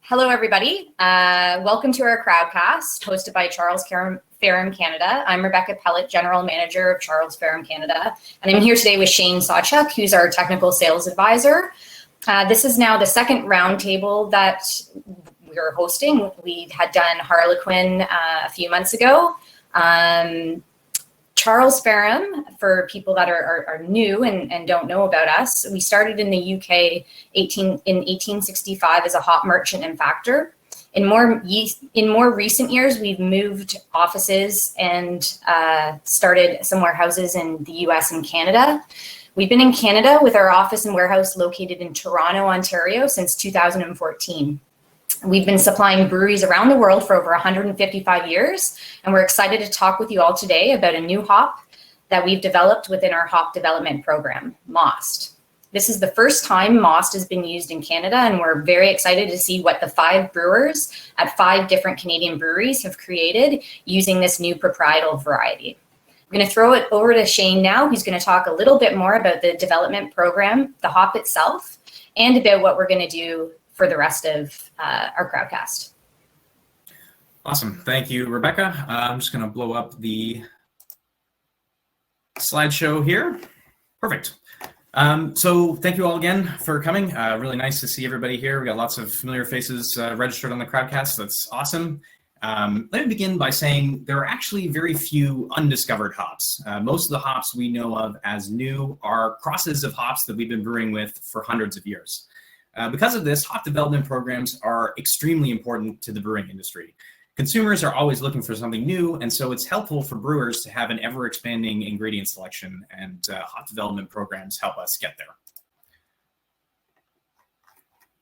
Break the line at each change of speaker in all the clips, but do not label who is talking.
Hello, everybody. Welcome to our Crowdcast, hosted by Charles Faram Canada. I'm Rebecca Pellet, General Manager of Charles Faram Canada, and I'm here today with Shayn, who's our Technical Sales Advisor. This is now the second roundtable that we're hosting. We had done Harlequin a few months ago. Charles Faram, for people that are new and don't know about us, we started in the UK in 1865 as a hop merchant and factor. In more recent years, we've moved offices and started some warehouses in the US and Canada. We've been in Canada with our office and warehouse located in Toronto, Ontario since 2014. We've been supplying breweries around the world for over 155 years, and we're excited to talk with you all today about a new hop that we've developed within our hop development program, Most. This is the first time Most has been used in Canada, and we're very excited to see what the 5 brewers at 5 different Canadian breweries have created using this new proprietary variety. I'm going to throw it over to Shayn now, who's going to talk a little bit more about the development program, the hop itself, and about what we're going to do for the rest of our Crowdcast.
Awesome. Thank you, Rebecca. I'm just going to blow up the slideshow here. Perfect. So thank you all again for coming. Really nice to see everybody here. We got lots of familiar faces registered on the Crowdcast. That's awesome. Let me begin by saying there are actually very few undiscovered hops. Most of the hops we know of as new are crosses of hops that we've been brewing with for hundreds of years. Because of this, hop development programs are extremely important to the brewing industry. Consumers are always looking for something new, and so it's helpful for brewers to have an ever-expanding ingredient selection, and hop development programs help us get there.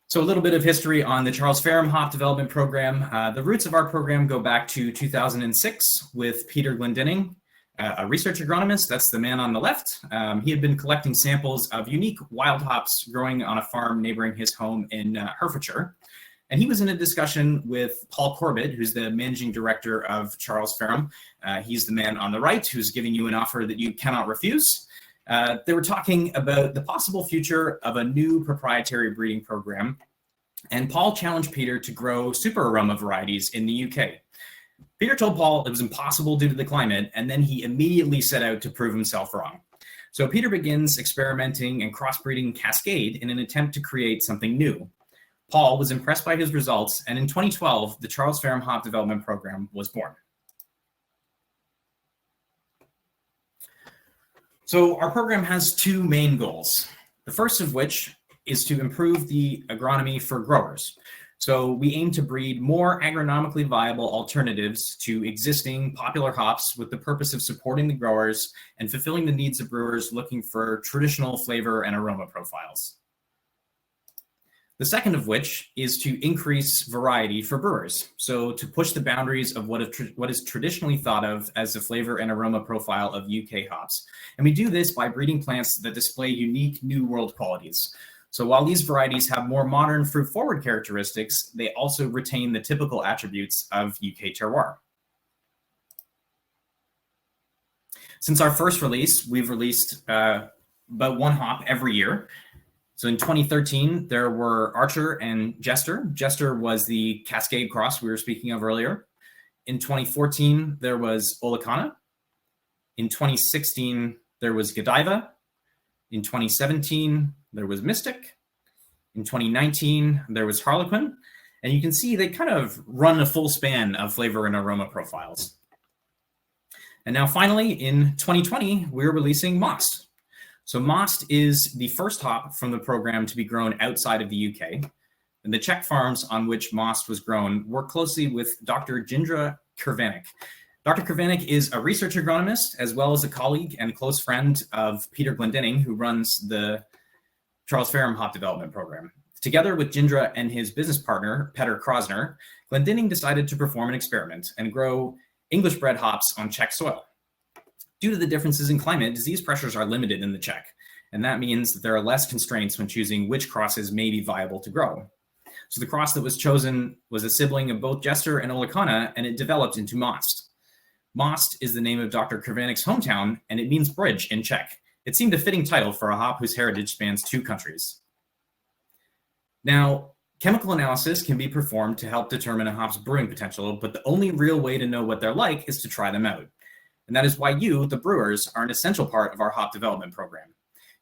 So a little bit of history on the Charles Faram Hop Development Program. The roots of our program go back to 2006 with Peter Glendinning, a research agronomist. That's the man on the left. He had been collecting samples of unique wild hops growing on a farm neighboring his home in Herefordshire. And he was in a discussion with Paul Corbett, who's the managing director of Charles Faram. He's the man on the right who's giving you an offer that you cannot refuse. They were talking about the possible future of a new proprietary breeding program. And Paul challenged Peter to grow super aroma varieties in the UK. Peter told Paul it was impossible due to the climate, and then he immediately set out to prove himself wrong. So Peter begins experimenting and crossbreeding Cascade in an attempt to create something new. Paul was impressed by his results, and in 2012, the Charles Faram Hop Development Program was born. So our program has 2 main goals. The first of which is to improve the agronomy for growers. So we aim to breed more agronomically viable alternatives to existing popular hops with the purpose of supporting the growers and fulfilling the needs of brewers looking for traditional flavor and aroma profiles. The second of which is to increase variety for brewers. So to push the boundaries of what is traditionally thought of as the flavor and aroma profile of UK hops. And we do this by breeding plants that display unique New World qualities. So while these varieties have more modern fruit-forward characteristics, they also retain the typical attributes of UK terroir. Since our first release, we've released about 1 hop every year. So in 2013, there were Archer and Jester. Jester was the Cascade cross we were speaking of earlier. In 2014, there was Olicana. In 2016, there was Godiva. In 2017, there was Mystic. In 2019, there was Harlequin. And you can see they kind of run a full span of flavor and aroma profiles. And now finally, in 2020, we're releasing Most. So Most is the first hop from the program to be grown outside of the UK. And the Czech farms on which Most was grown work closely with Dr. Jindra Krvanek. Dr. Krvanek is a research agronomist, as well as a colleague and close friend of Peter Glendinning, who runs the Charles Faram Hop Development Program. Together with Jindra and his business partner, Petr Krosner, Glendinning decided to perform an experiment and grow English-bred hops on Czech soil. Due to the differences in climate, disease pressures are limited in the Czech, and that means that there are less constraints when choosing which crosses may be viable to grow. So the cross that was chosen was a sibling of both Jester and Olicana, and it developed into Most. Most is the name of Dr. Krvanek's hometown, and it means bridge in Czech. It seemed a fitting title for a hop whose heritage spans 2 countries. Now, Chemical analysis can be performed to help determine a hop's brewing potential, but the only real way to know what they're like is to try them out. And that is why you, the brewers, are an essential part of our hop development program.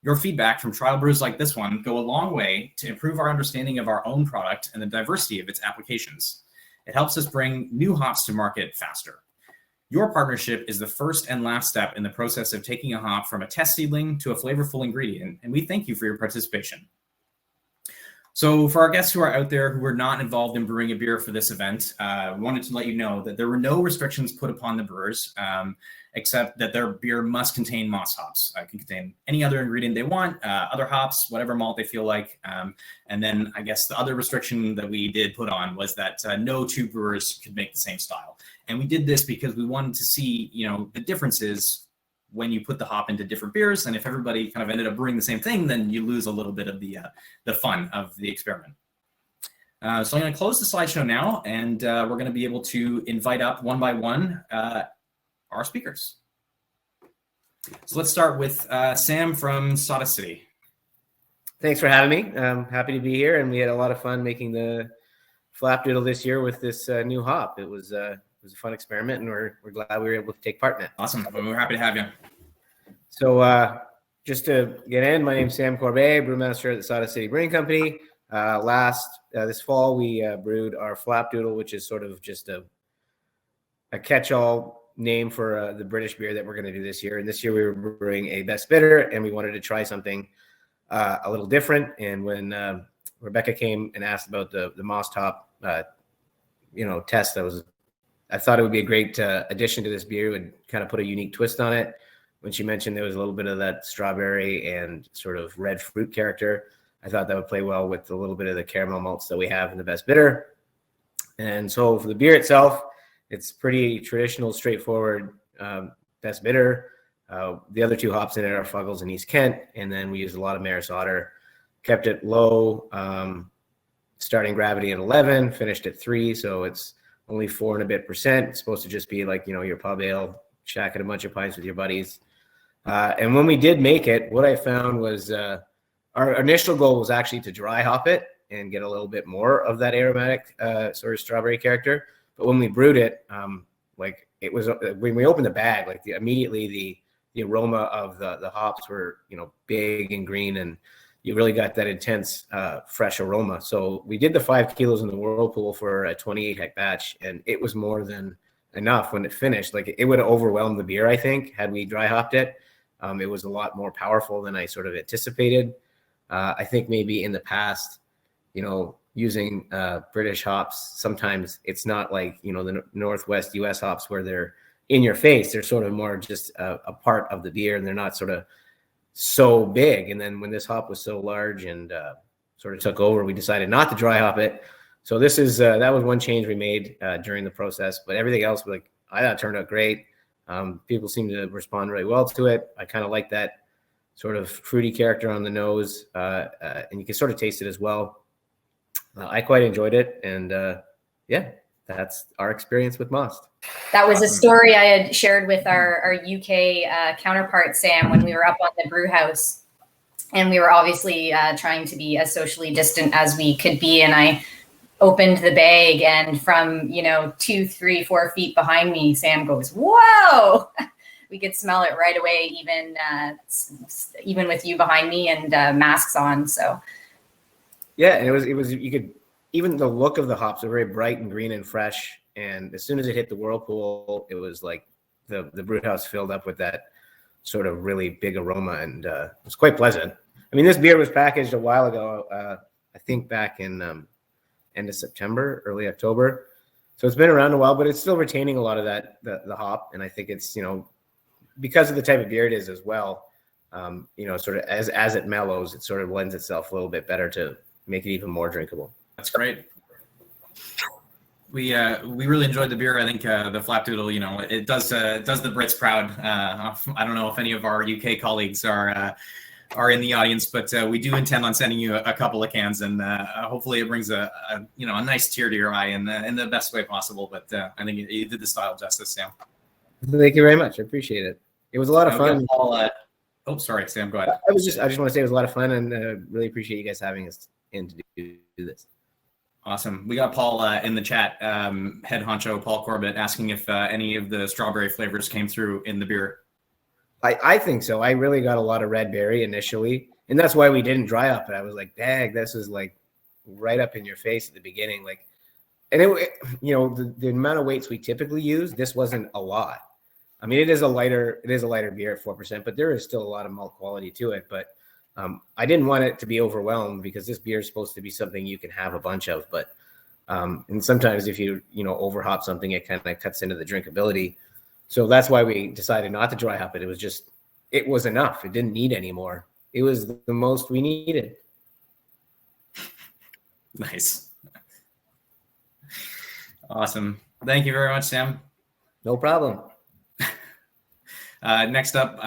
Your feedback from trial brews like this one go a long way to improve our understanding of our own product and the diversity of its applications. It helps us bring new hops to market faster. Your partnership is the first and last step in the process of taking a hop from a test seedling to a flavorful ingredient, and we thank you for your participation. So for our guests who are out there who were not involved in brewing a beer for this event, we wanted to let you know that there were no restrictions put upon the brewers, except that their beer must contain moss hops. It can contain any other ingredient they want, other hops, whatever malt they feel like. And then I guess the other restriction that we did put on was that no two brewers could make the same style. And we did this because we wanted to see, the differences when you put the hop into different beers. And if everybody kind of ended up brewing the same thing, then you lose a little bit of the fun of the experiment. So I'm going to close the slideshow now, and we're going to be able to invite up one by one our speakers. So let's start with Sam from Sawdust City.
Thanks for having me. I'm happy to be here, and we had a lot of fun making the flapdoodle this year with this new hop. It was a fun experiment, and we're glad we were able to take part in it.
Awesome. We're happy to have you.
So just to get in, my name's Sam Corbet, brewmaster at the Sawdust City Brewing Company. This fall, we brewed our flapdoodle, which is sort of just a catch-all name for the British beer that we're going to do this year. And this year we were brewing a best bitter, and we wanted to try something a little different. And when Rebecca came and asked about the moss top, test, I thought it would be a great addition to this beer and kind of put a unique twist on it. When she mentioned there was a little bit of that strawberry and sort of red fruit character, I thought that would play well with a little bit of the caramel malts that we have in the best bitter. And so for the beer itself, it's pretty traditional, straightforward best bitter. The other two hops in it are Fuggles and East Kent, and then we used a lot of Maris Otter. Kept it low, starting gravity at 11, finished at 3, so it's only 4 and a bit percent. It's supposed to just be like, your pub ale, shacking a bunch of pints with your buddies. And when we did make it, what I found was our initial goal was actually to dry hop it and get a little bit more of that aromatic sort of strawberry character. But when we brewed it, it was when we opened the bag, immediately the aroma of the hops were, big and green, and you really got that intense, fresh aroma. So we did the 5 kilos in the whirlpool for a 28 hect batch, and it was more than enough when it finished. It would have overwhelmed the beer, I think, had we dry hopped it. It was a lot more powerful than I sort of anticipated. I think maybe in the past, using British hops, sometimes it's not like, the Northwest US hops where they're in your face. They're sort of more just a part of the beer, and they're not sort of so big. And then when this hop was so large and sort of took over, we decided not to dry hop it. So this is that was one change we made during the process, but everything else, I thought turned out great. People seem to respond really well to it. I kind of like that sort of fruity character on the nose, and you can sort of taste it as well. I quite enjoyed it, and that's our experience with Moss.
That was a story I had shared with our UK counterpart, Sam, when we were up on the brew house. And we were obviously trying to be as socially distant as we could be. And I opened the bag, and from, 2, 3, 4 feet behind me, Sam goes, "Whoa!" We could smell it right away, even with you behind me and masks on. So.
Yeah, and it was you could, even the look of the hops are very bright and green and fresh. And as soon as it hit the whirlpool, it was like the brew house filled up with that sort of really big aroma, and it was quite pleasant. I mean, this beer was packaged a while ago, I think back in end of September, early October. So it's been around a while, but it's still retaining a lot of that, the hop. And I think it's, because of the type of beer it is as well, sort of as it mellows, it sort of lends itself a little bit better to make it even more drinkable.
That's great. We really enjoyed the beer. I think the flapdoodle, it does the Brits proud. I don't know if any of our UK colleagues are in the audience, but we do intend on sending you a couple of cans, and hopefully it brings a nice tear to your eye in the best way possible. But I think you did the style justice, Sam.
Thank you very much. I appreciate it. It was a lot of fun.
Sorry, Sam. Go ahead.
I just want to say it was a lot of fun, and really appreciate you guys having us in to do this.
Awesome. We got Paul in the chat, head honcho Paul Corbett, asking if any of the strawberry flavors came through in the beer.
I think so. I really got a lot of red berry initially, and that's why we didn't dry up it. I was like, dang, this is like right up in your face at the beginning. Like, and the amount of weights we typically use, this wasn't a lot. I mean, it is a lighter beer at 4%, but there is still a lot of malt quality to it. But I didn't want it to be overwhelmed because this beer is supposed to be something you can have a bunch of. But and sometimes if you overhop something, it kind of cuts into the drinkability. So that's why we decided not to dry hop it. It was enough. It didn't need any more. It was the most we needed.
Nice. Awesome. Thank you very much, Sam.
No problem.
Next up,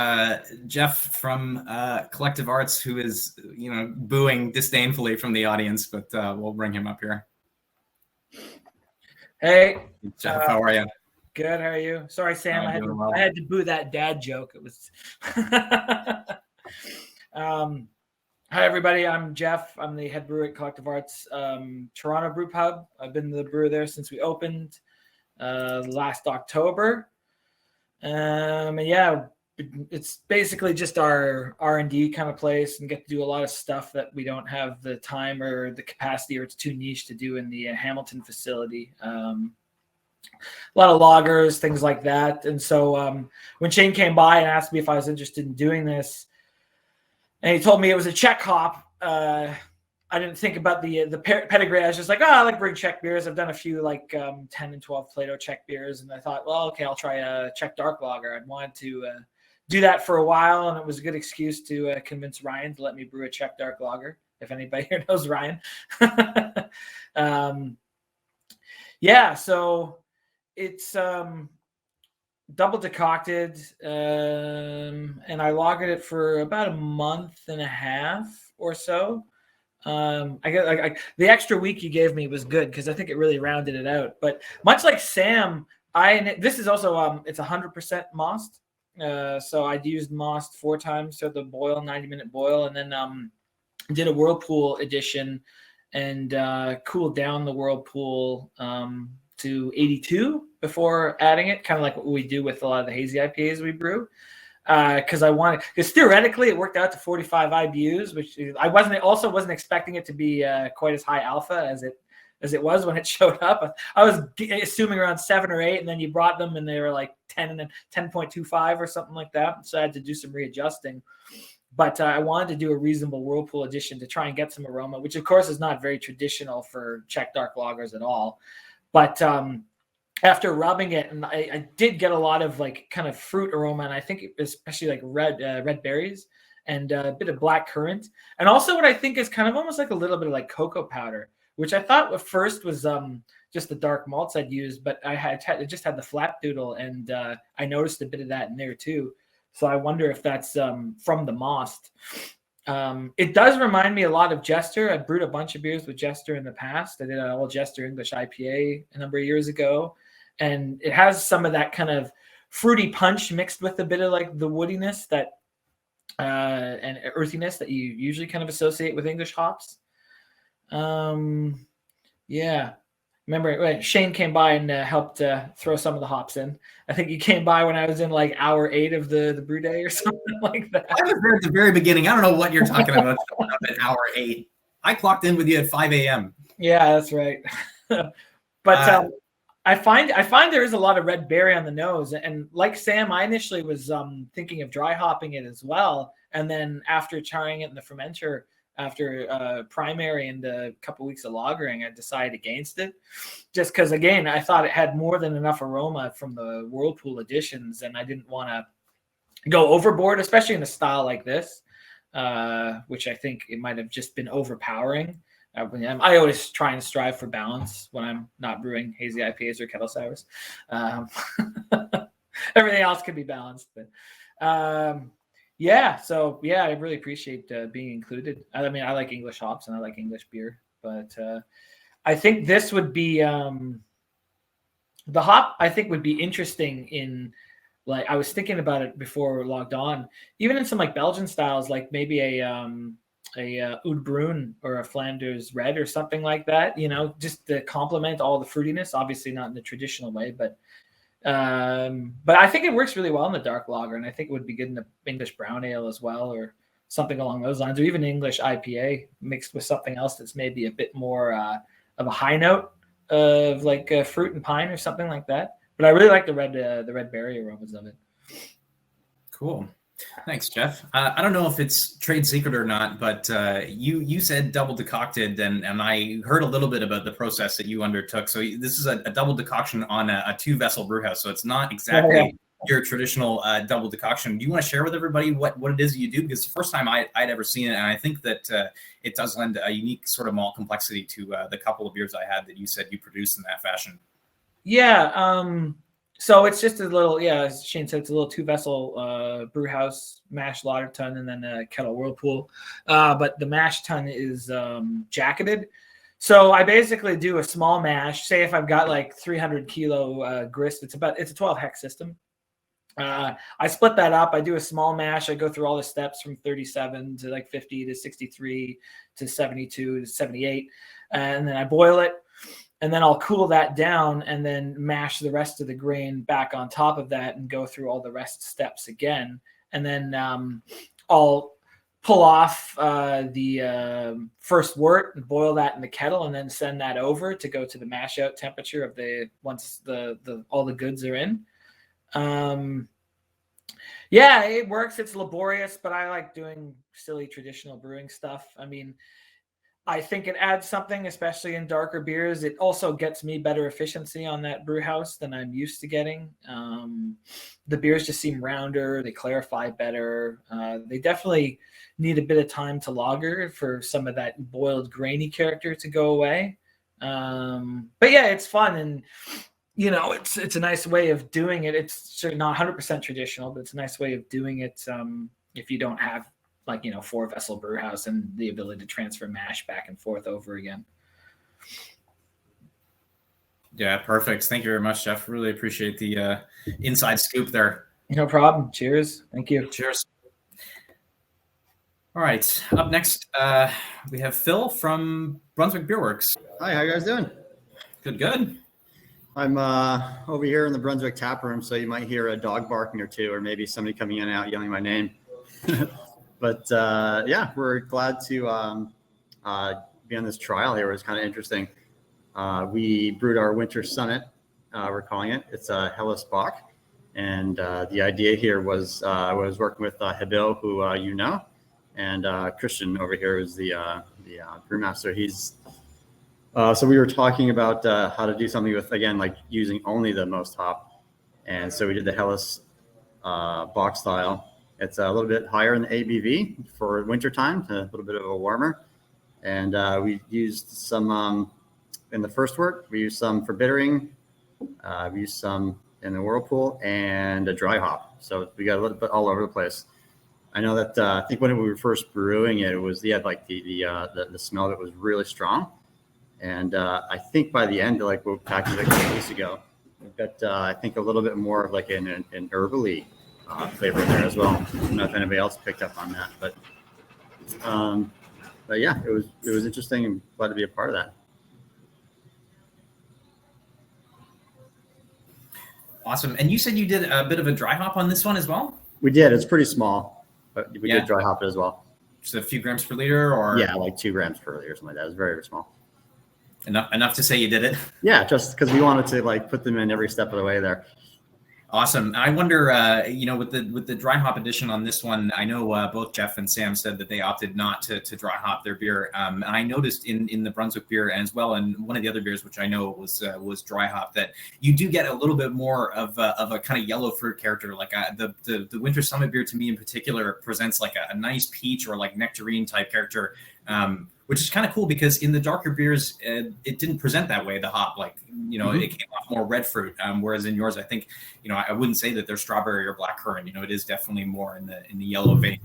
Jeff from Collective Arts, who is, booing disdainfully from the audience, but we'll bring him up here.
Hey,
Jeff, how are you?
Good. How are you? Sorry, Sam. I had to boo that dad joke. It was. Hi, everybody. I'm Jeff. I'm the head brewer at Collective Arts Toronto Brew Pub. I've been the brewer there since we opened last October. And yeah, it's basically just our R&D kind of place, and get to do a lot of stuff that we don't have the time or the capacity, or it's too niche to do in the Hamilton facility. A lot of loggers, things like that. And so when Shayn came by and asked me if I was interested in doing this, and he told me it was a Czech hop, I didn't think about the pedigree. I was just like, I like brewing Czech beers. I've done a few 10 and 12 Plato Czech beers. And I thought, well, okay, I'll try a Czech dark lager. I'd wanted to do that for a while. And it was a good excuse to convince Ryan to let me brew a Czech dark lager, if anybody here knows Ryan. Yeah, so it's double decocted, and I lagered it for about a month and a half or so. I get the extra week you gave me was good because I think it really rounded it out. But much like Sam, this is also it's 100% mossed. So I used mossed 4 times to the boil, 90-minute boil, and then did a whirlpool edition and cooled down the whirlpool to 82 before adding it, kind of like what we do with a lot of the hazy IPAs we brew. Because theoretically it worked out to 45 IBUs, which I wasn't expecting it to be quite as high alpha as it was when it showed up. I was assuming around 7 or 8, and then you brought them and they were like 10 and then 10.25 or something like that. So I had to do some readjusting. But I wanted to do a reasonable whirlpool edition to try and get some aroma, which of course is not very traditional for Czech dark lagers at all. But after rubbing it, and I did get a lot of kind of fruit aroma, and I think especially like red berries and a bit of black currant, and also what I think is kind of almost like a little bit of like cocoa powder, which I thought at first was just the dark malts I'd used, but I just had the flapdoodle, and I noticed a bit of that in there too. So I wonder if that's from the mossed. It does remind me a lot of Jester. I brewed a bunch of beers with Jester in the past. I did an old Jester English IPA a number of years ago. And it has some of that kind of fruity punch mixed with a bit of like the woodiness and earthiness that you usually kind of associate with English hops. Yeah. Remember when Shayn came by and helped throw some of the hops in. I think he came by when I was in like hour 8 of the brew day or something like that.
I was there at the very beginning. I don't know what you're talking about at hour 8. I clocked in with you at 5 a.m.
Yeah, that's right. But I find there is a lot of red berry on the nose. And like Sam, I initially was thinking of dry hopping it as well. And then after trying it in the fermenter, after primary and a couple weeks of lagering, I decided against it. Just because, again, I thought it had more than enough aroma from the Whirlpool editions, and I didn't want to go overboard, especially in a style like this, which I think it might have just been overpowering. I always try and strive for balance when I'm not brewing hazy IPAs or kettle sours. Everything else can be balanced, but yeah. So yeah, I really appreciate being included. I mean, I like English hops and I like English beer, but I think this would be the hop. I think would be interesting in like I was thinking about it before we logged on, even in some like Belgian styles, like maybe a Oud Bruin or a Flanders Red or something like that, just to complement all the fruitiness, obviously not in the traditional way, but I think it works really well in the dark lager, and I think it would be good in the English brown ale as well, or something along those lines, or even English IPA mixed with something else that's maybe a bit more of a high note of like fruit and pine or something like that. But I really like the red berry aromas of it.
Cool. Thanks, Jeff. I don't know if it's trade secret or not, but you said double decocted, and I heard a little bit about the process that you undertook. So this is a double decoction on a 2-vessel brew house. So it's not exactly your traditional double decoction. Do you want to share with everybody what it is you do? Because the first time I'd ever seen it, and I think that it does lend a unique sort of malt complexity to the couple of beers I had that you said you produced in that fashion.
Yeah. So it's just a little, as Shayn said, it's a little 2-vessel brew house, mash lauter tun, and then a kettle whirlpool. But the mash tun is jacketed. So I basically do a small mash. Say if I've got like 300 kilo grist, it's a 12 hex system. I split that up. I do a small mash. I go through all the steps from 37 to like 50 to 63 to 72 to 78. And then I boil it. And then I'll cool that down and then mash the rest of the grain back on top of that and go through all the rest steps again. And then I'll pull off the first wort and boil that in the kettle and then send that over to go to the mash out temperature of once all the goods are in. It works. It's laborious, but I like doing silly traditional brewing stuff. I mean, I think it adds something, especially in darker beers. It also gets me better efficiency on that brew house than I'm used to getting. The beers just seem rounder. They clarify better. They definitely need a bit of time to lager for some of that boiled grainy character to go away. But yeah, it's fun. And, it's a nice way of doing it. It's sort of not 100% traditional, but it's a nice way of doing it if you don't have 4-vessel brew house and the ability to transfer mash back and forth over again.
Yeah, perfect. Thank you very much, Jeff. Really appreciate the inside scoop there.
No problem. Cheers. Thank you.
Cheers. All right. Up next, we have Phil from Brunswick Beer Works.
Hi, how you guys doing?
Good.
I'm over here in the Brunswick tap room, so you might hear a dog barking or two, or maybe somebody coming in and out yelling my name. But we're glad to be on this trial here. It was kind of interesting. We brewed our Winter Summit, we're calling it. It's a Helles Bock. And the idea here was I was working with Habil, who and Christian over here is the brewmaster. So we were talking about how to do something with, again, like using only the most hop. And so we did the Helles Bock style. It's a little bit higher in the ABV for wintertime, a little bit of a warmer. And we used some in the first wort. We used some for bittering. We used some in the whirlpool and a dry hop. So we got a little bit all over the place. I know that I think when we were first brewing it, the smell of it was really strong. And I think by the end, like we packaged it a couple weeks ago, we've got I think a little bit more of like an herbally flavor there as well. I don't know if anybody else picked up on that, but yeah, it was interesting and glad to be a part of that.
Awesome. And you said you did a bit of a dry hop on this one as well?
We did. It's pretty small, but we did dry hop it as well.
Just a few grams per liter, or
like 2 grams per liter or something like that. It was very, very small.
Enough to say you did it.
Yeah, just because we wanted to like put them in every step of the way there.
Awesome. I wonder, with the dry hop edition on this one, I know both Jeff and Sam said that they opted not to dry hop their beer. And I noticed in the Brunswick beer as well, and one of the other beers, which I know was dry hop, that you do get a little bit more of a kind of yellow fruit character. Like the Winter Summit beer to me in particular presents like a nice peach or like nectarine type character. Which is kind of cool because in the darker beers, it didn't present that way. The hop, it came off more red fruit. Whereas in yours, I think, I wouldn't say that they're strawberry or blackcurrant. It is definitely more in the yellow vein.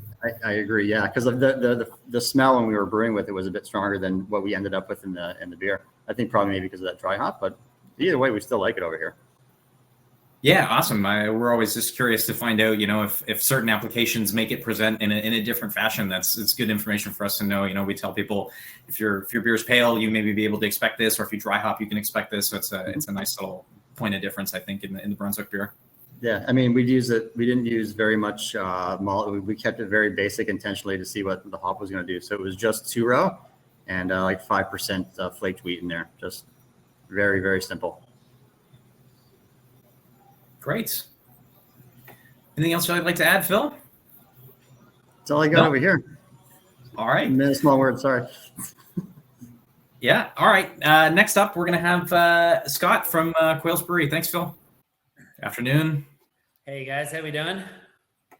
I agree. Yeah, because of the smell when we were brewing with it was a bit stronger than what we ended up with in the beer. I think probably maybe because of that dry hop, but either way, we still like it over here.
Yeah, awesome. We're always just curious to find out, if certain applications make it present in a different fashion. It's good information for us to know. We tell people if your beer is pale, you maybe be able to expect this, or if you dry hop, you can expect this. So it's a nice little point of difference, I think, in the Brunswick beer.
Yeah, I mean, we didn't use very much malt. We kept it very basic intentionally to see what the hop was going to do. So it was just 2-row and like 5% flaked wheat in there. Just very, very simple.
Great. Anything else you'd like to add, Phil?
That's all I got over here.
All right.
A small word, sorry.
Yeah. All right. Next up, we're going to have Scott from Quayle's Brewery. Thanks, Phil. Afternoon.
Hey guys, how we doing?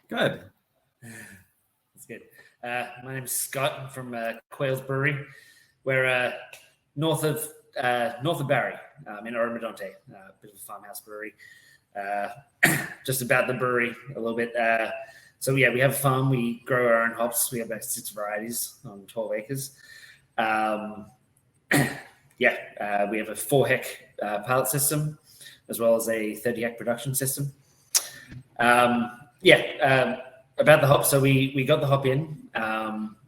Good.
That's good. My name's Scott from Quayle's Brewery. We're north of Barrie, in Oromodonte, a bit of a farmhouse brewery. Just about the brewery a little bit. So yeah, we have a farm. We grow our own hops. We have about 6 varieties on 12 acres. We have a 4-hec pallet system, as well as a 30-hec production system. About the hop. So we got the hop in.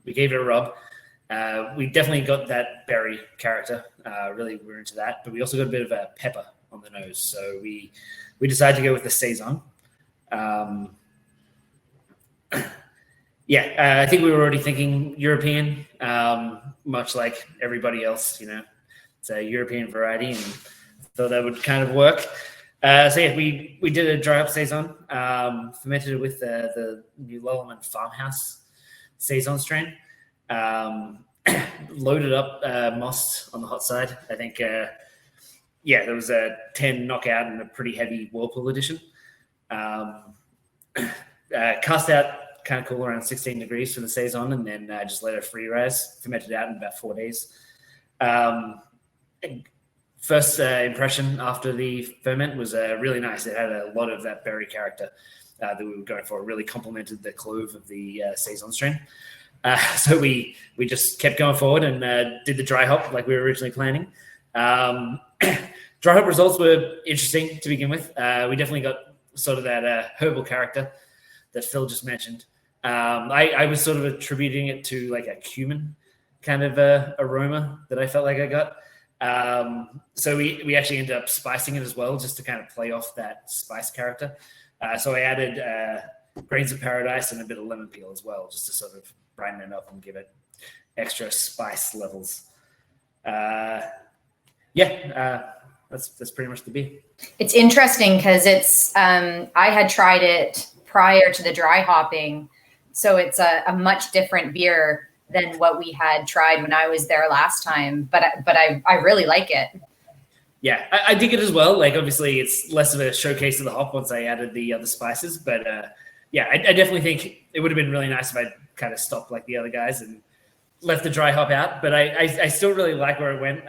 We gave it a rub. We definitely got that berry character. Really, we're into that. But we also got a bit of a pepper on the nose. So we decided to go with the Saison. I think we were already thinking European, much like everybody else. It's a European variety, and thought that would kind of work. We did a dry hop Saison, fermented it with the New Lulleman Farmhouse Saison strain. Loaded up moss on the hot side. I think, there was a 10 knockout and a pretty heavy Whirlpool edition. Cast out kind of cool around 16 degrees for the Saison, and then just let it free rise, fermented out in about 4 days. First impression after the ferment was really nice. It had a lot of that berry character that we were going for. It really complemented the clove of the Saison strain. So we just kept going forward and did the dry hop like we were originally planning. Dry hop results were interesting to begin with. We definitely got sort of that herbal character that Phil just mentioned. I was sort of attributing it to like a cumin kind of aroma that I felt like I got. So we actually ended up spicing it as well, just to kind of play off that spice character. So I added grains of paradise and a bit of lemon peel as well, just to sort of brighten it up and give it extra spice levels. That's pretty much the beer.
It's interesting because I had tried it prior to the dry hopping, so it's a much different beer than what we had tried when I was there last time. But I really like it.
Yeah, I dig it as well. Like, obviously, it's less of a showcase of the hop once I added the other spices. But I definitely think it would have been really nice if I kind of stopped like the other guys and left the dry hop out. But I still really like where it went.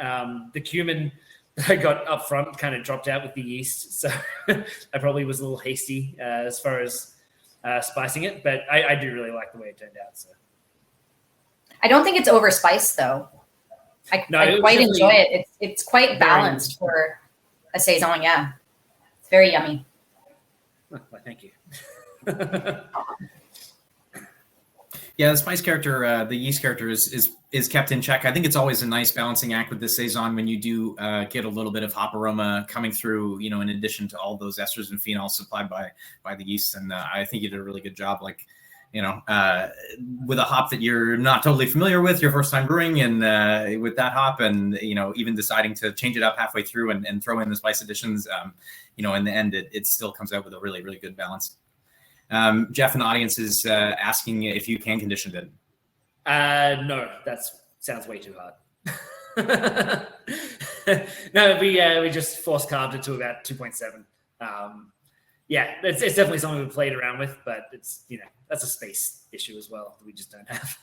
The cumin that I got up front kind of dropped out with the yeast. So I probably was a little hasty as far as spicing it. But I do really like the way it turned out. So I
don't think it's overspiced, though. I quite enjoy it. It's quite balanced for a Saison. Yeah, it's very yummy.
Well, thank you.
Yeah, the spice character, the yeast character is kept in check. I think it's always a nice balancing act with the Saison when you do get a little bit of hop aroma coming through, in addition to all those esters and phenols supplied by the yeast. And I think you did a really good job. Like, with a hop that you're not totally familiar with, your first time brewing, and with that hop, and even deciding to change it up halfway through and throw in the spice additions, in the end, it still comes out with a really, really good balance. Jeff in the audience is asking if you can condition it.
No, that sounds way too hard. No, we just force carved it to about 2.7. It's definitely something we played around with, but it's that's a space issue as well that we just don't have.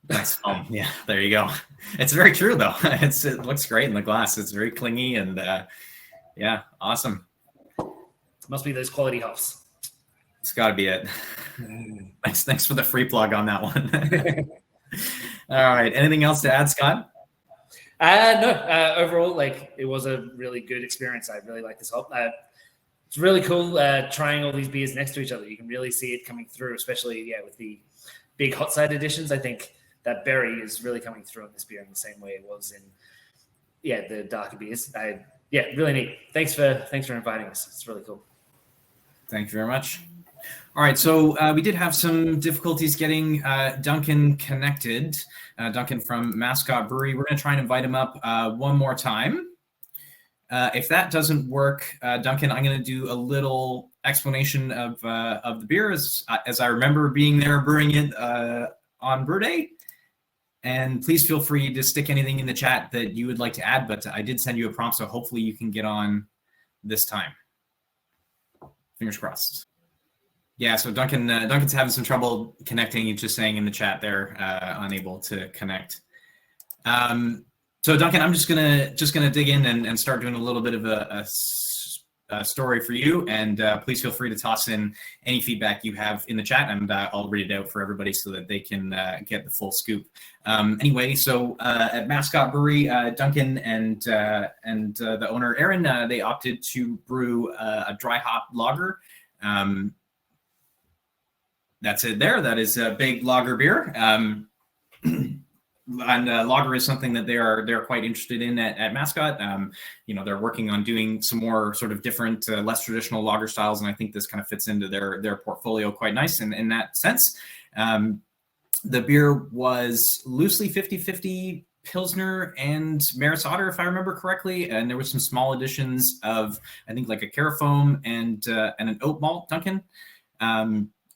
Nice. Yeah, there you go. It's very true though. It looks great in the glass. It's very clingy and awesome.
Must be those quality hops.
It's got to be it. Thanks for the free plug on that one. All right. Anything else to add, Scott?
No, overall, like it was a really good experience. I really like this hop. It's really cool trying all these beers next to each other. You can really see it coming through, especially with the big hot side editions. I think that berry is really coming through in this beer in the same way it was in the darker beers. Really neat. Thanks for inviting us. It's really cool.
Thank you very much. All right, so we did have some difficulties getting Duncan connected. Duncan from Mascot Brewery. We're going to try and invite him up one more time. If that doesn't work, Duncan, I'm going to do a little explanation of the beer as I remember being there brewing it on brew day. And please feel free to stick anything in the chat that you would like to add, but I did send you a prompt, so hopefully you can get on this time. Fingers crossed. Yeah, so Duncan's having some trouble connecting. He's just saying in the chat there, unable to connect. So Duncan, I'm just gonna dig in and start doing a little bit of a story for you, and please feel free to toss in any feedback you have in the chat, and I'll read it out for everybody so that they can get the full scoop. Anyway, so at Mascot Brewery, Duncan and the owner Aaron, they opted to brew a dry hop lager. That's it there. That is a big lager beer. And lager is something that they're quite interested in at Mascot. They're working on doing some more sort of different, less traditional lager styles, and I think this kind of fits into their portfolio quite nice in that sense. The beer was loosely 50-50 Pilsner and Maris Otter, if I remember correctly, and there was some small additions of, I think, like a Carafoam and an oat malt, Duncan.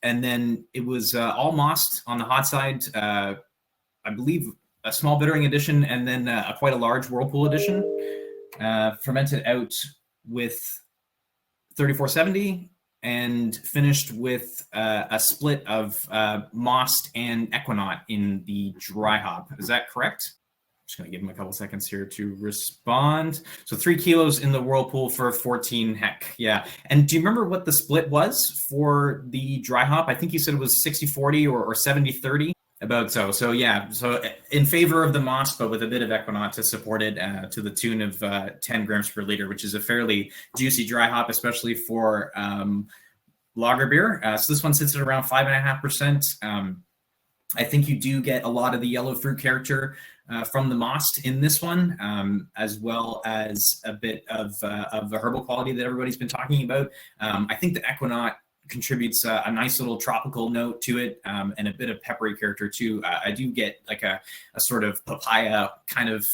And then it was all mossed on the hot side, I believe a small bittering edition, and then quite a large Whirlpool edition, fermented out with 3470 and finished with a split of mossed and Equinaut in the dry hop. Is that correct? Just going to give him a couple seconds here to respond. So 3 kilos in the Whirlpool for 14 heck. Yeah. And do you remember what the split was for the dry hop? I think you said it was 60-40 or 70-30. About so. So yeah. So in favor of the moss, but with a bit of Equinaut to support it to the tune of 10 grams per liter, which is a fairly juicy dry hop, especially for lager beer. So this one sits at around 5.5%. I think you do get a lot of the yellow fruit character from the moss in this one, as well as a bit of the herbal quality that everybody's been talking about. I think the Equinaut contributes a nice little tropical note to it, and a bit of peppery character too. I do get like a sort of papaya kind of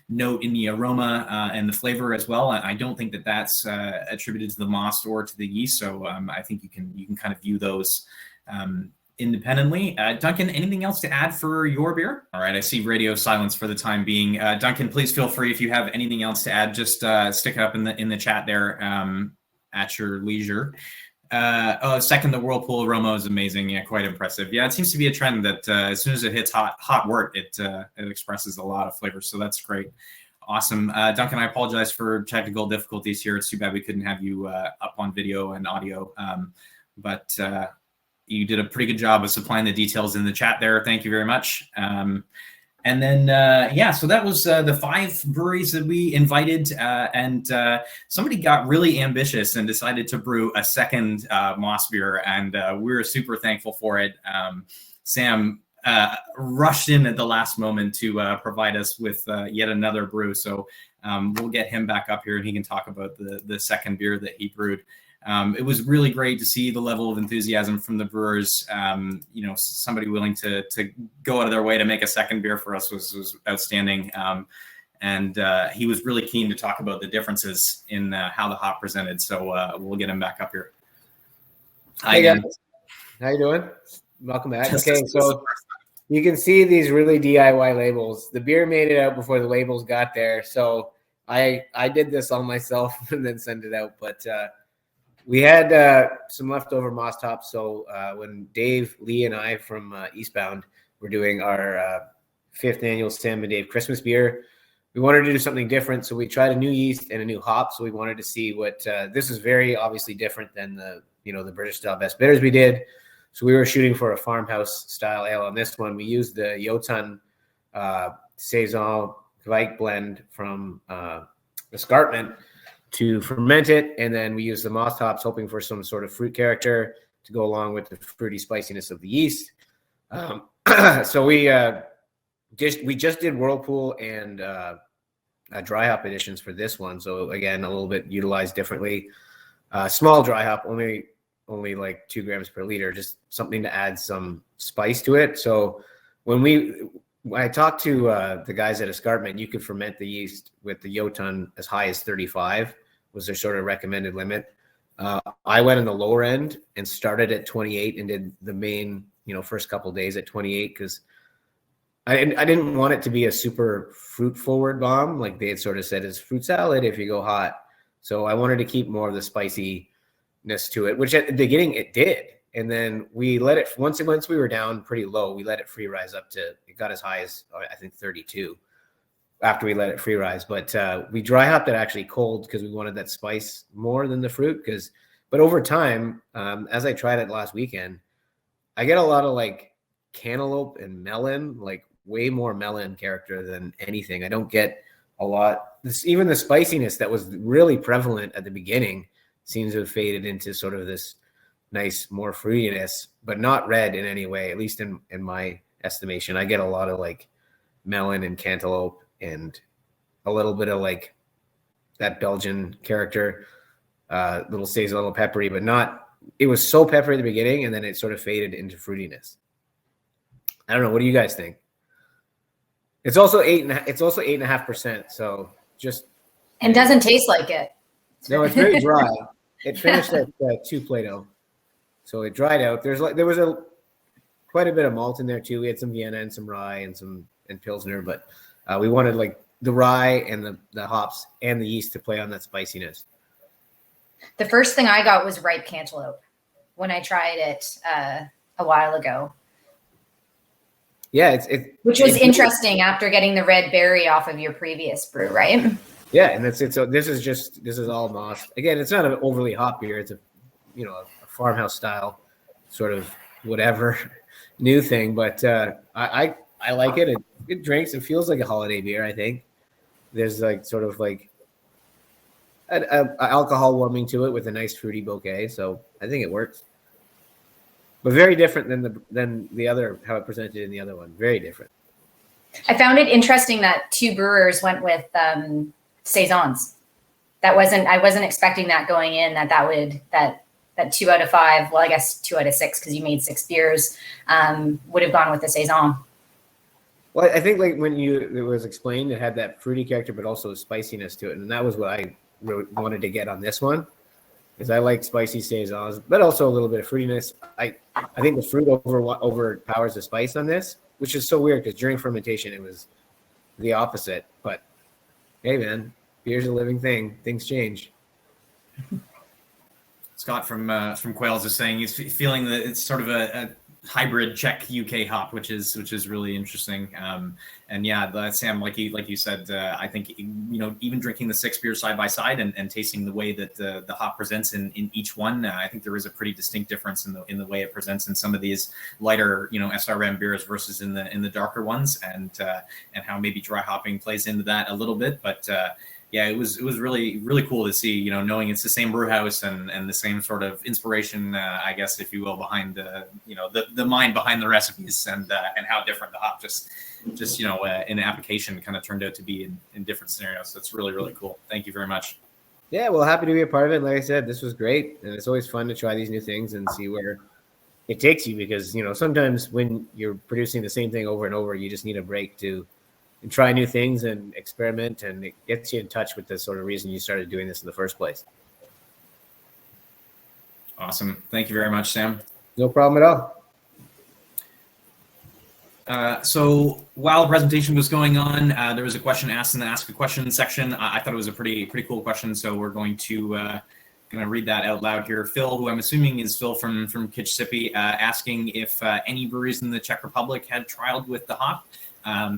note in the aroma and the flavor as well. I don't think that that's attributed to the moss or to the yeast, so I think you can kind of view those independently. Duncan, anything else to add for your beer? All right, I see radio silence for the time being. Duncan, please feel free if you have anything else to add, just stick it up in the chat there at your leisure. Second, the Whirlpool aroma is amazing. Yeah, quite impressive. Yeah, it seems to be a trend that as soon as it hits hot wort, it expresses a lot of flavor. So that's great. Awesome. Duncan, I apologize for technical difficulties here. It's too bad we couldn't have you up on video and audio. But you did a pretty good job of supplying the details in the chat there. Thank you very much. And then, so that was the 5 breweries that we invited, and somebody got really ambitious and decided to brew a second moss beer, and we were super thankful for it. Sam rushed in at the last moment to provide us with yet another brew, so we'll get him back up here and he can talk about the second beer that he brewed. It was really great to see the level of enthusiasm from the brewers. Somebody willing to go out of their way to make a second beer for us was outstanding. And he was really keen to talk about the differences in how the hop presented. So we'll get him back up here.
Hi, guys. How you doing? Welcome back. Okay, so you can see these really DIY labels. The beer made it out before the labels got there. So I did this all myself and then sent it out. But we had some leftover moss tops. So when Dave, Lee, and I from Eastbound were doing our 5th annual Sam and Dave Christmas beer, we wanted to do something different. So we tried a new yeast and a new hop. So we wanted to see what this is very obviously different than the British style best bitters we did. So we were shooting for a farmhouse style ale on this one. We used the Jotun Saison Kvike blend from Escarpment to ferment it, and then we use the moss hops, hoping for some sort of fruit character to go along with the fruity spiciness of the yeast. So we just did Whirlpool and dry hop editions for this one. So again, a little bit utilized differently. Small dry hop, only like 2 grams per liter, just something to add some spice to it. So when I talked to the guys at Escarpment, you could ferment the yeast with the Jotun as high as 35 was their sort of recommended limit. I went on the lower end and started at 28 and did the main, first couple of days at 28 because I didn't want it to be a super fruit forward bomb. Like they had sort of said, it's fruit salad if you go hot. So I wanted to keep more of the spiciness to it, which at the beginning it did. And then we let it, once we were down pretty low, we let it free rise up to, it got as high as I think 32 after we let it free rise. But we dry hopped it actually cold because we wanted that spice more than the fruit. But over time, as I tried it last weekend, I get a lot of like cantaloupe and melon, like way more melon character than anything. I don't get a lot. Even the spiciness that was really prevalent at the beginning seems to have faded into sort of this nice, more fruitiness, but not red in any way, at least in my estimation. I get a lot of like melon and cantaloupe and a little bit of like that Belgian character, stays a little peppery, but not, it was so peppery at the beginning and then it sort of faded into fruitiness. I don't know. What do you guys think? It's also 8.5%. So
and doesn't taste like it.
No, it's very dry. It finished at 2 Play-Doh. So it dried out. There was quite a bit of malt in there too. We had some Vienna and some rye and Pilsner, but we wanted like the rye and the hops and the yeast to play on that spiciness.
The first thing I got was ripe cantaloupe when I tried it a while ago.
Yeah,
which was interesting after getting the red berry off of your previous brew, right?
Yeah, and that's it. So this is all moss. Again, it's not an overly hot beer. It's a farmhouse style sort of whatever new thing, but I like it. It drinks. It feels like a holiday beer. I think there's like sort of like an alcohol warming to it with a nice fruity bouquet. So I think it works. But very different than the other, how it presented in the other one. Very different.
I found it interesting that 2 brewers went with saisons. I wasn't expecting that going in. That 2 out of 5. Well, I guess 2 out of 6 because you made 6 beers. Would have gone with the saison.
Well, I think like when it was explained, it had that fruity character, but also a spiciness to it, and that was what I wanted to get on this one. Because I like spicy saisons, but also a little bit of fruitiness. I think the fruit overpowers the spice on this, which is so weird because during fermentation it was the opposite. But hey, man, beer's a living thing. Things change.
Scott from Quayle is saying he's feeling that it's sort of a hybrid Czech UK hop, which is really interesting. And yeah, Sam, like you said, I think even drinking the 6 beers side by side and tasting the way that the hop presents in each one, I think there is a pretty distinct difference in the way it presents in some of these lighter SRM beers versus in the darker ones, and how maybe dry hopping plays into that a little bit, but. Yeah, it was really, really cool to see, knowing it's the same brew house and the same sort of inspiration, I guess, if you will, behind the mind behind the recipes and how different the hop just in application kind of turned out to be in different scenarios. So it's really, really cool. Thank you very much.
Yeah, well, happy to be a part of it. Like I said, this was great. And it's always fun to try these new things and see where it takes you because, sometimes when you're producing the same thing over and over, you just need a break to try new things and experiment, and it gets you in touch with the sort of reason you started doing this in the first place.
Awesome. Thank you very much, Sam.
No problem at
all. So while the presentation was going on, there was a question asked in the Ask a Question section. I thought it was a pretty cool question, so we're going to read that out loud here. Phil, who I'm assuming is Phil from Kitchissippi, asking if any breweries in the Czech Republic had trialed with the hop.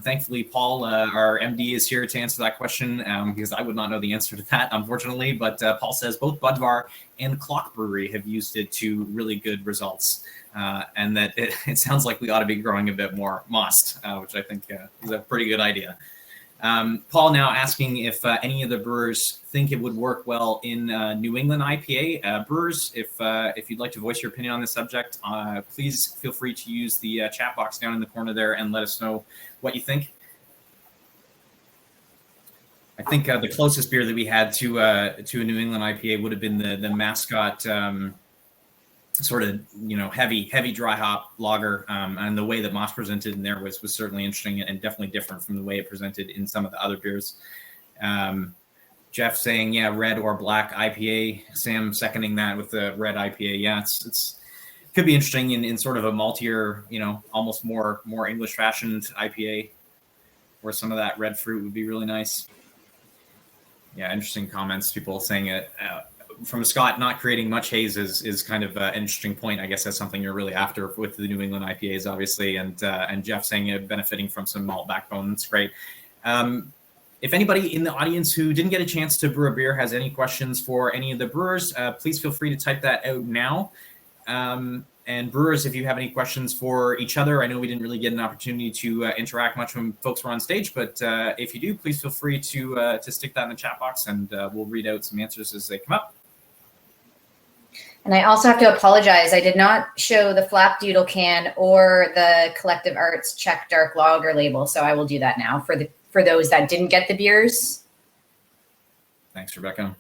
Thankfully, Paul, our MD, is here to answer that question because I would not know the answer to that, unfortunately. But Paul says both Budvar and Clock Brewery have used it to really good results, and that it sounds like we ought to be growing a bit more most, which I think is a pretty good idea. Paul now asking if any of the brewers think it would work well in New England IPA. Brewers, if you'd like to voice your opinion on this subject, please feel free to use the chat box down in the corner there and let us know what you think. I think the closest beer that we had to a New England IPA would have been the Mascot sort of heavy dry hop lager, and the way that Moss presented in there was certainly interesting and definitely different from the way it presented in some of the other beers. Jeff saying red or black IPA. Sam seconding that with the red IPA. Yeah, it's could be interesting in sort of a maltier, almost more English fashioned IPA, where some of that red fruit would be really nice. Yeah, interesting comments. People saying it from Scott, not creating much haze is kind of an interesting point. I guess that's something you're really after with the New England IPAs, obviously. And Jeff saying benefiting from some malt backbone. That's great. If anybody in the audience who didn't get a chance to brew a beer has any questions for any of the brewers, please feel free to type that out now. And brewers, if you have any questions for each other, I know we didn't really get an opportunity to interact much when folks were on stage, but if you do, please feel free to stick that in the chat box, and we'll read out some answers as they come up.
And I also have to apologize. I did not show the Flapdoodle can or the Collective Arts Czech Dark Lager label, so I will do that now for those that didn't get the beers.
Thanks, Rebecca.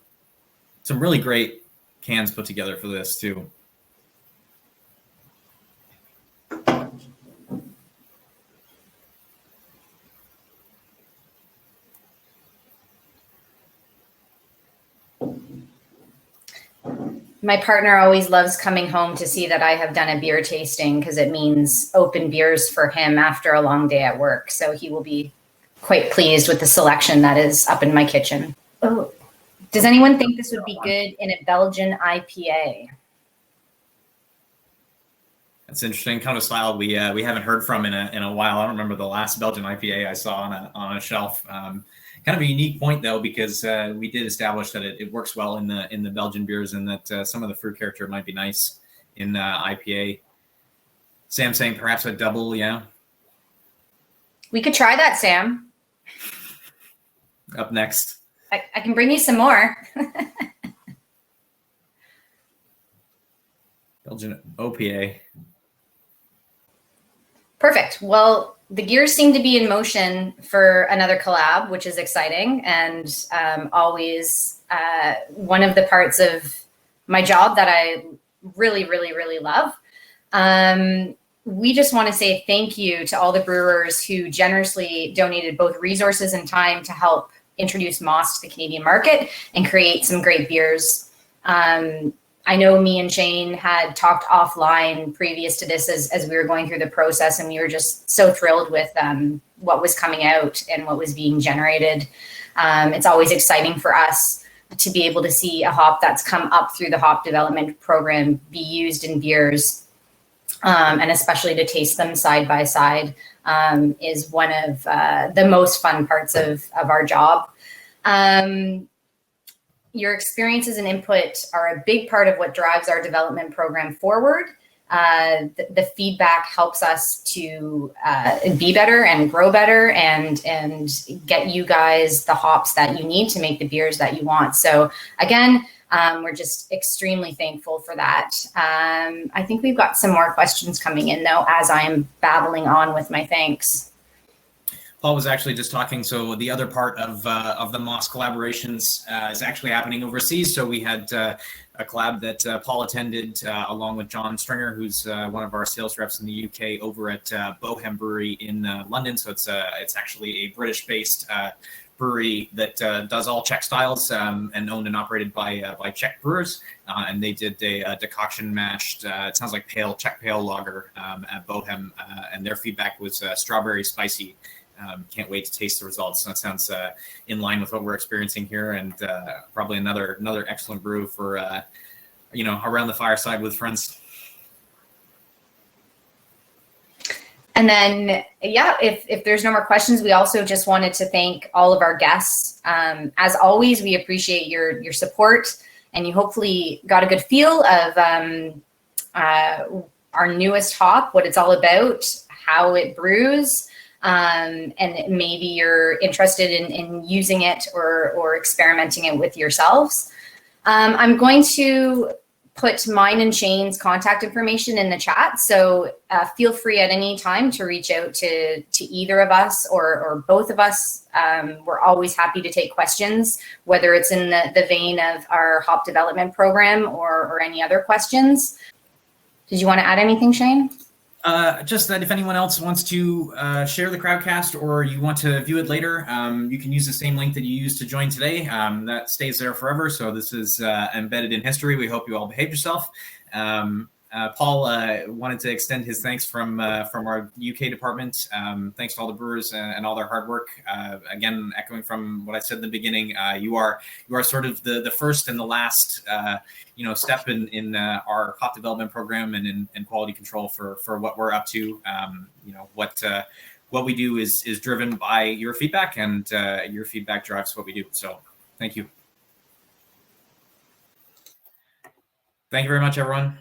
Some really great cans put together for this too.
My partner always loves coming home to see that I have done a beer tasting because it means open beers for him after a long day at work. So he will be quite pleased with the selection that is up in my kitchen. Oh, does anyone think this would be good in a Belgian IPA?
That's interesting. Kind of style we haven't heard from in a while. I don't remember the last Belgian IPA I saw on a shelf. Kind of a unique point though, because we did establish that it works well in the Belgian beers, and that some of the fruit character might be nice in IPA. Sam saying perhaps a double, yeah.
We could try that, Sam.
Up next.
I can bring you some more.
Belgian OPA.
Perfect. Well, the gears seem to be in motion for another collab, which is exciting, and always one of the parts of my job that I really, really, really love. We just want to say thank you to all the brewers who generously donated both resources and time to help introduce Moss to the Canadian market and create some great beers. I know me and Shayn had talked offline previous to this as we were going through the process, and we were just so thrilled with what was coming out and what was being generated. It's always exciting for us to be able to see a hop that's come up through the hop development program be used in beers, and especially to taste them side by side is one of the most fun parts of our job. Your experiences and input are a big part of what drives our development program forward. The feedback helps us to be better and grow better and get you guys the hops that you need to make the beers that you want. So again, we're just extremely thankful for that. I think we've got some more questions coming in though, as I'm babbling on with my thanks.
Paul was actually just talking. So the other part of the Moss collaborations is actually happening overseas. So we had a collab that Paul attended along with John Stringer, who's one of our sales reps in the UK, over at Bohem Brewery in London. So it's actually a British-based brewery that does all Czech styles and owned and operated by Czech brewers. And they did a decoction mashed, it sounds like Czech pale lager at Bohem, and their feedback was strawberry spicy. Can't wait to taste the results. That sounds in line with what we're experiencing here, and probably another excellent brew for around the fireside with friends.
And then, if there's no more questions, we also just wanted to thank all of our guests. As always, we appreciate your support, and you hopefully got a good feel of our newest hop, what it's all about, how it brews. and maybe you're interested in using it or experimenting it with yourselves. I'm going to put mine and Shayn's contact information in the chat. So feel free at any time to reach out to either of us or both of us. We're always happy to take questions, whether it's in the vein of our hop development program or any other questions. Did you want to add anything, Shayn?
Just that if anyone else wants to share the crowdcast or you want to view it later, you can use the same link that you used to join today. That stays there forever. So this is embedded in history. We hope you all behave yourself. Paul wanted to extend his thanks from our UK department. Thanks to all the brewers and all their hard work. Again, echoing from what I said in the beginning, you are sort of the first and the last step in our hop development program and in quality control for what we're up to. What we do is driven by your feedback, and your feedback drives what we do. So thank you. Thank you very much, everyone.